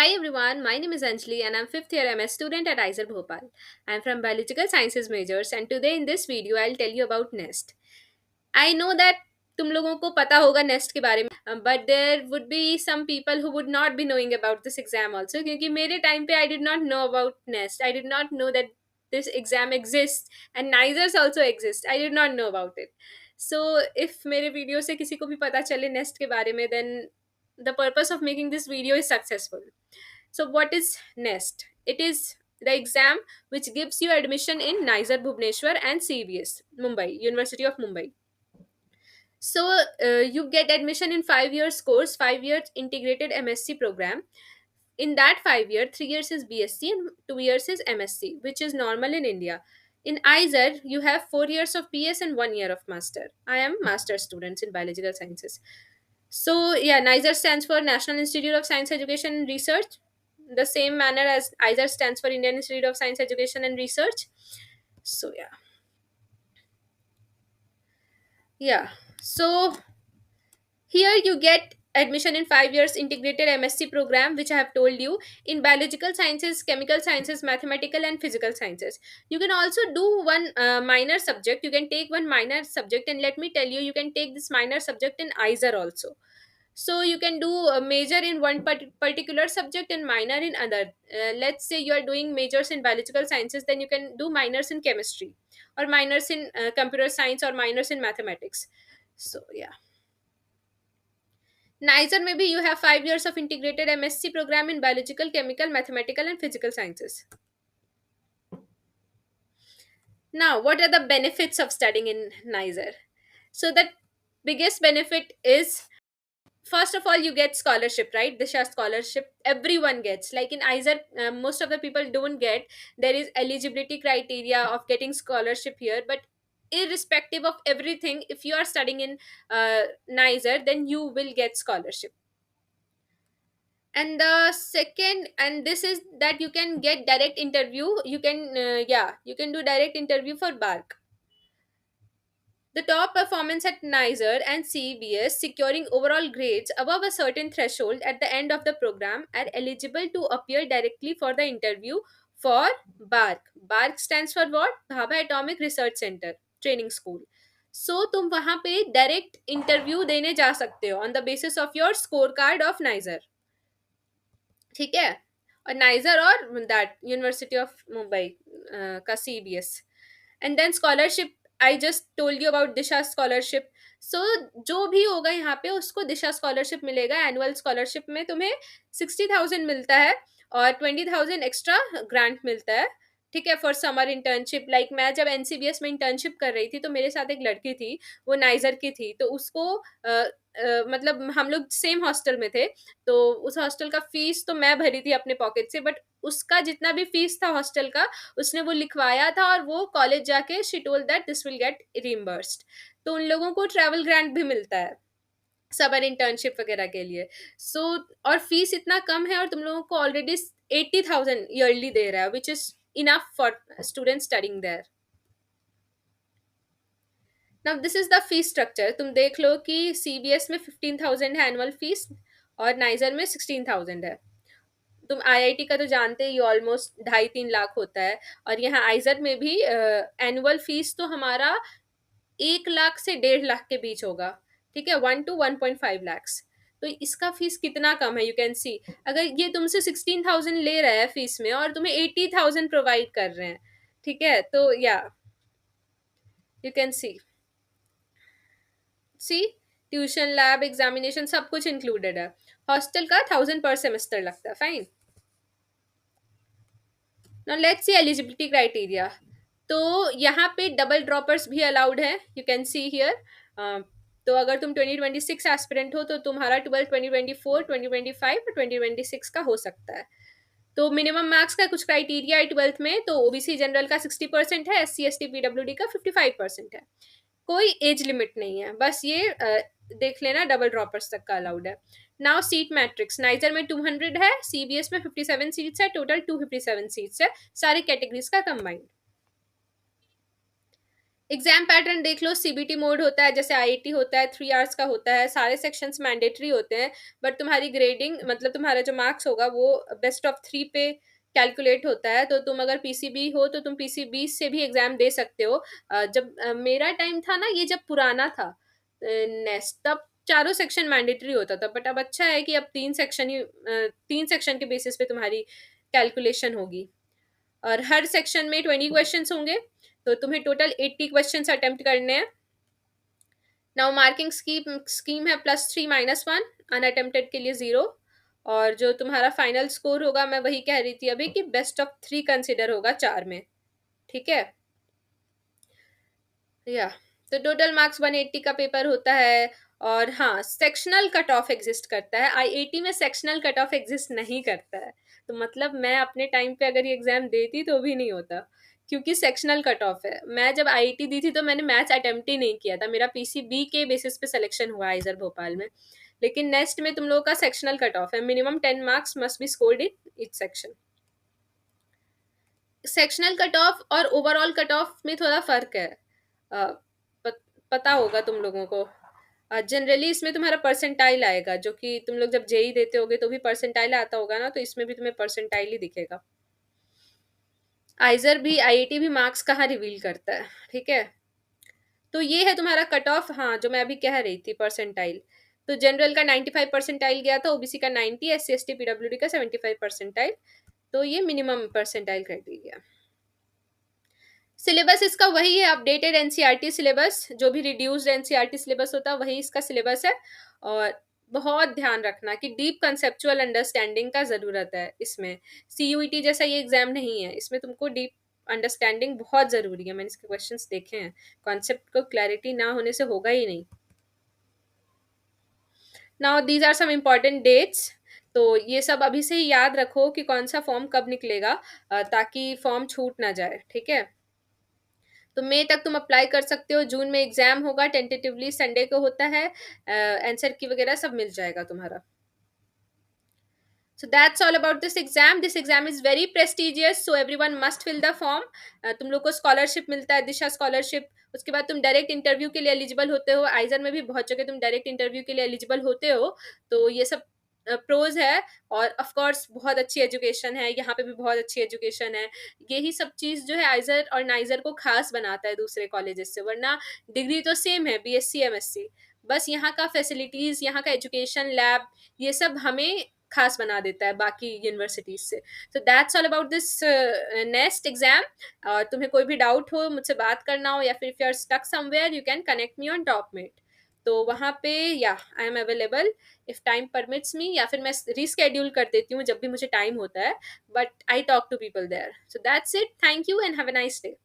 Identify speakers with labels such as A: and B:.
A: Hi everyone, my name is Anjali and I'm fifth year MS student at ISER Bhopal. I'm from Biological Sciences majors and today in this video I'll tell you about NEST. I know that तुम लोगों को पता होगा nest के बारे में but there would be some people who would not be knowing about this exam also क्योंकि मेरे टाइम पे I did not know about NEST I did not know that this exam exist and NISERs also exist I did not know about it so if मेरे video से किसी को भी पता चले नेस्ट के बारे में then the purpose of making this video is successful. So, what is NEST? It is the exam which gives you admission in Nizar Bhubaneswar and CBS, Mumbai, University of Mumbai. So, you get admission in 5 years course, 5 years integrated MSc program. In that 5 year, 3 years is BSc and 2 years is MSc, which is normal in India. In ISER, you have 4 years of PS and 1 year of master. I am master students in biological sciences. So yeah, NISER stands for National Institute of Science Education and Research. The same manner as ISER stands for Indian Institute of Science Education and Research. So yeah. So here you get admission in 5 years integrated MSc program, which I have told you in biological sciences, chemical sciences, mathematical and physical sciences. You can also do one minor subject. You can take one minor subject, and let me tell you, you can take this minor subject in ISER also. So you can do a major in one particular subject and minor in other. Let's say you are doing majors in biological sciences, then you can do minors in chemistry or minors in computer science or minors in mathematics. So yeah. Neither maybe you have 5 years of integrated MSc program in biological, chemical, mathematical, and physical sciences. Now, what are the benefits of studying in Niger? So, the biggest benefit is first of all you get scholarship, right? Disha scholarship everyone gets. Like in ISER, most of the people don't get. There is eligibility criteria of getting scholarship here, but irrespective of everything, if you are studying in Niger, then you will get scholarship. And the second, and this is that you can get direct interview. You can you can do direct interview for bark. The top performance at Nizer and CBS securing overall grades above a certain threshold at the end of the program are eligible to appear directly for the interview for BARC. BARC stands for what? Bhabha Atomic Research Center Training School. So तुम वहां पे direct interview देने जा सकते हो on the basis of your score card of niger. ठीक है. और नाइजर और दैट यूनिवर्सिटी ऑफ मुंबई का CBS. And then scholarship, I just told you about Disha scholarship. So जो भी होगा यहाँ पे उसको दिशा स्कॉलरशिप मिलेगा. एनुअल स्कॉलरशिप में तुम्हें 60,000 मिलता है और 20,000 एक्स्ट्रा ग्रांट मिलता है. ठीक है, फॉर समर इंटर्नशिप. लाइक मैं जब NCBS में इंटर्नशिप कर रही थी तो मेरे साथ एक लड़की थी, वो नाइजर की थी, तो उसको मतलब हम लोग सेम हॉस्टल में थे, तो उस हॉस्टल का फीस तो मैं भरी थी अपने पॉकेट से, बट उसका जितना भी फीस था हॉस्टल का उसने वो लिखवाया था और वो कॉलेज जाके she told that this will get reimbursed. तो उन लोगों को ट्रैवल ग्रांट भी मिलता है समर इंटर्नशिप वगैरह के लिए. सो और फीस इतना कम है और तुम लोगों को ऑलरेडी 80,000 ईयरली दे रहा है, which is enough for student studying there. Now this is the fees structure. तुम देख लो कि CBS में 15,000 है एनुअल फीस और नाइजर में 16,000 है. तुम IIT का तो जानते ही ऑलमोस्ट 2.5-3 लाख होता है, और यहाँ आइजर में भी एनुअल फीस तो हमारा 1 लाख से 1.5 लाख के बीच होगा. ठीक है, 1 to 1.5 lakhs. तो इसका फीस कितना कम है, यू कैन सी. अगर ये तुमसे 16,000 ले रहा है फीस में और तुम्हें 80,000 प्रोवाइड कर रहे हैं, ठीक है, तो या you can see tuition, lab, examination सब कुछ इंक्लूडेड है. हॉस्टल का 1,000 पर सेमेस्टर लगता है. Fine. Now let's see eligibility criteria. तो यहाँ पे डबल ड्रॉपर्स भी अलाउड है, यू कैन सी हियर. तो अगर तुम 2026 एस्पिरेंट हो तो तुम्हारा 12 2024 2025 और 2026 का हो सकता है. तो मिनिमम मार्क्स का कुछ क्राइटेरिया है 12th में. तो OBC जनरल का 60% है, SC ST PWD का 55% है. कोई एज लिमिट नहीं है, बस ये देख लेना डबल ड्रॉपर्स तक का अलाउड है. Now seat matrix. नाइजर में 200 है, CBS में 57 सीट्स है, टोटल 257 सीट्स है सारी कैटेगरीज का कंबाइंड. एग्जाम पैटर्न देख लो, सीबीटी मोड होता है, जैसे आईआईटी होता है, 3 आवर्स का होता है, सारे सेक्शंस मैंडेटरी होते हैं, बट तुम्हारी ग्रेडिंग मतलब तुम्हारा जो मार्क्स होगा वो बेस्ट ऑफ 3 पे कैलकुलेट होता है। तो तुम अगर पीसीबी हो तो तुम पीसीबी से भी एग्जाम दे सकते हो। जब मेरा टाइम था ना, ये जब पुराना था नेक्स्ट, तब चारों सेक्शन मैंडेटरी होता था, बट अब अच्छा है कि अब 3 सेक्शन के बेसिस पे तुम्हारी कैलकुलेशन होगी। और हर सेक्शन में 20 क्वेश्चंस होंगे, तो तुम्हें टोटल 80 क्वेश्चंस अटेम्प्ट करने हैं। नाउ मार्किंग स्कीम स्कीम है +3 - 1, अनअटेम्प्टेड के लिए 0। और जो तुम्हारा फाइनल स्कोर होगा, मैं वही कह रही थी अभी कि बेस्ट ऑफ 3 कंसिडर होगा 4 में। ठीक है, या तो टोटल मार्क्स 180 का पेपर होता है। और हाँ, सेक्शनल कट ऑफ एग्जिस्ट करता है, आईआईटी में सेक्शनल कट ऑफ एग्जिस्ट नहीं करता है। तो मतलब मैं अपने टाइम पे अगर ये एग्जाम देती तो भी नहीं होता, क्योंकि सेक्शनल कट ऑफ है। मैं जब आईआईटी दी थी तो मैंने मैथ्स अटेम्प्ट ही नहीं किया था, मेरा पीसीबी के बेसिस पे सिलेक्शन हुआ आइजर भोपाल में। लेकिन नेक्स्ट में तुम लोगों का सेक्शनल कट ऑफ है, minimum 10 marks must be scored in each section. Sectional cut off और ओवरऑल कट ऑफ में थोड़ा फर्क है। अ, पता होगा तुम लोगों को। जनरली इसमें तुम्हारा परसेंटाइल आएगा, जो कि तुम लोग जब जेई देते होगे तो भी परसेंटाइल आता होगा ना, तो इसमें भी तुम्हें परसेंटाइल ही दिखेगा। आइजर भी आईआईटी भी मार्क्स कहाँ रिवील करता है। ठीक है, तो ये है तुम्हारा कट ऑफ। हाँ, जो मैं अभी कह रही थी परसेंटाइल, तो जनरल का 95 परसेंटाइल गया था, ओबीसी का 90, S C S T PWD का 75 परसेंटाइल। तो ये मिनिमम परसेंटाइल क्राइटेरिया। सिलेबस इसका वही है, अपडेटेड एनसीईआरटी सिलेबस, जो भी रिड्यूस्ड एनसीईआरटी सिलेबस होता है वही इसका सिलेबस है। और बहुत ध्यान रखना कि डीप कंसेप्चुअल अंडरस्टैंडिंग का ज़रूरत है इसमें। सीयूईटी जैसा ये एग्जाम नहीं है, इसमें तुमको डीप अंडरस्टैंडिंग बहुत ज़रूरी है। मैंने इसके क्वेश्चंस देखे हैं, कॉन्सेप्ट को क्लैरिटी ना होने से होगा ही नहीं। Now these are some important dates. तो ये सब अभी से ही याद रखो कि कौन सा फॉर्म कब निकलेगा, ताकि फॉर्म छूट ना जाए। ठीक है, तो मई तक तुम अप्लाई कर सकते हो, जून में एग्जाम होगा, टेंटेटिवली संडे को होता है। आंसर की वगैरह सब मिल जाएगा तुम्हारा। So that's all about this exam. This exam is very prestigious, so everyone must fill the form. तुम लोग को स्कॉलरशिप मिलता है, दिशा स्कॉलरशिप। उसके बाद तुम डायरेक्ट इंटरव्यू के लिए एलिजिबल होते हो, आइजर में भी बहुत जगह तुम डायरेक्ट इंटरव्यू के लिए एलिजिबल होते हो। तो ये सब प्रोज है। और ऑफ कोर्स बहुत अच्छी एजुकेशन है, यहाँ पे भी बहुत अच्छी एजुकेशन है। यही सब चीज़ जो है आइजर और नाइजर को खास बनाता है दूसरे कॉलेजेस से, वरना डिग्री तो सेम है, बीएससी एमएससी। बस यहाँ का फैसिलिटीज़, यहाँ का एजुकेशन, लैब, ये सब हमें खास बना देता है बाकी यूनिवर्सिटीज से। तो that's all about this next exam. और तुम्हें कोई भी डाउट हो, मुझसे बात करना हो, या फिर if you are stuck somewhere you can connect me on Topmate. तो वहाँ पे या I am available if time permits me, या फिर मैं रिस्केड्यूल कर देती हूँ जब भी मुझे टाइम होता है, but I talk to people there. So that's it, thank you and have a nice day.